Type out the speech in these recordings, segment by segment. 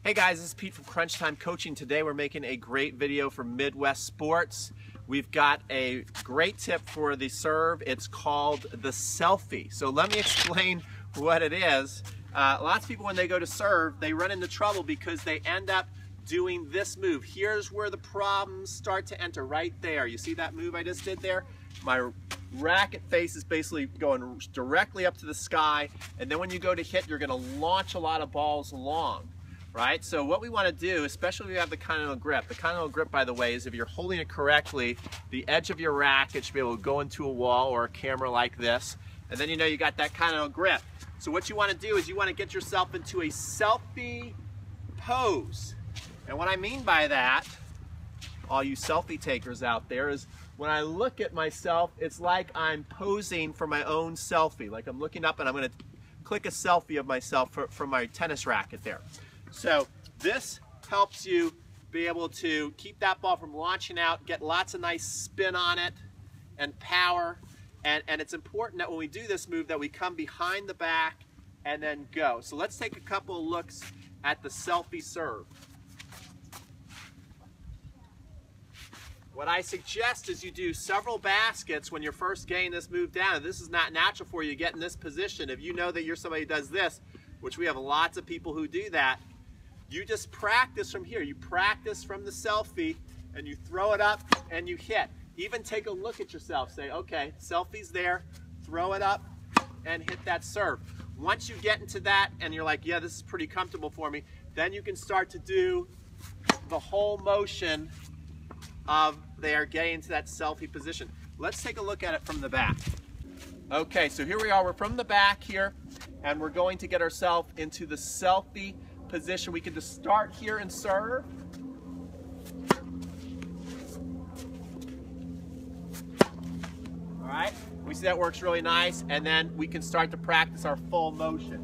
Hey guys, this is Pete from Crunch Time Coaching. Today we're making a great video for Midwest Sports. We've got a great tip for the serve. It's called the selfie. So let me explain what it is. Lots of people, when they go to serve, they run into trouble because they end up doing this move. Here's where the problems start to enter, right there. You see that move I just did there? My racket face is basically going directly up to the sky, and then when you go to hit, you're going to launch a lot of balls long. Right? So what we want to do, especially if you have the continental grip. The continental grip, by the way, is if you're holding it correctly, the edge of your racket should be able to go into a wall or a camera like this, and then you know you got that continental grip. So what you want to do is you want to get yourself into a selfie pose. And what I mean by that, all you selfie takers out there, is when I look at myself, it's like I'm posing for my own selfie. Like I'm looking up and I'm going to click a selfie of myself from my tennis racket there. So this helps you be able to keep that ball from launching out, get lots of nice spin on it and power. And it's important that when we do this move that we come behind the back and then go. So let's take a couple of looks at the selfie serve. What I suggest is you do several baskets when you're first getting this move down. If this is not natural for you to get in this position, if you know that you're somebody who does this, which we have lots of people who do that, you just practice from here. You practice from the selfie and you throw it up and you hit. Even take a look at yourself. Say, okay, selfie's there, throw it up and hit that serve. Once you get into that and you're like, yeah, this is pretty comfortable for me, then you can start to do the whole motion of there getting into that selfie position. Let's take a look at it from the back. Okay, so here we are. We're from the back here and we're going to get ourselves into the selfie position. We can just start here and serve. All right, we see that works really nice, and then we can start to practice our full motion.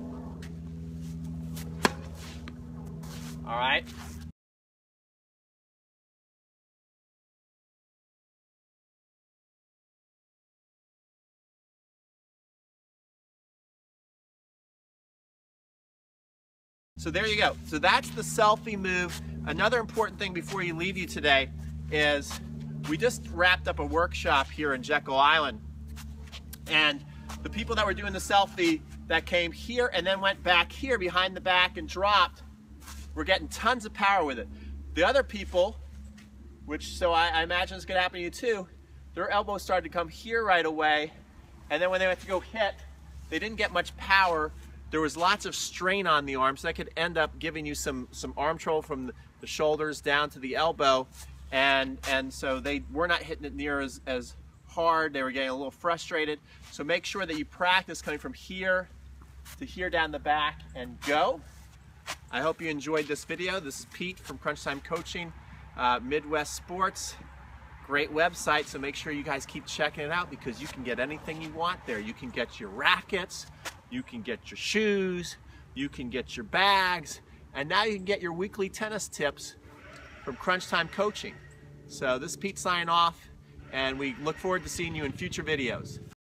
All right. So there you go. So that's the selfie move. Another important thing before you leave you today is we just wrapped up a workshop here in Jekyll Island. And the people that were doing the selfie that came here and then went back here behind the back and dropped, were getting tons of power with it. The other people, which so I imagine is going to happen to you too, their elbows started to come here right away. And then when they went to go hit, they didn't get much power. There was lots of strain on the arm, so that could end up giving you some arm trouble from the shoulders down to the elbow, and so they were not hitting it near as hard. They were getting a little frustrated. So make sure that you practice coming from here to here down the back and go. I hope you enjoyed this video. This is Pete from Crunch Time Coaching, Midwest Sports. Great website, so make sure you guys keep checking it out because you can get anything you want there. You can get your rackets, you can get your shoes, you can get your bags, and now you can get your weekly tennis tips from Crunch Time Coaching. So this is Pete signing off, and we look forward to seeing you in future videos.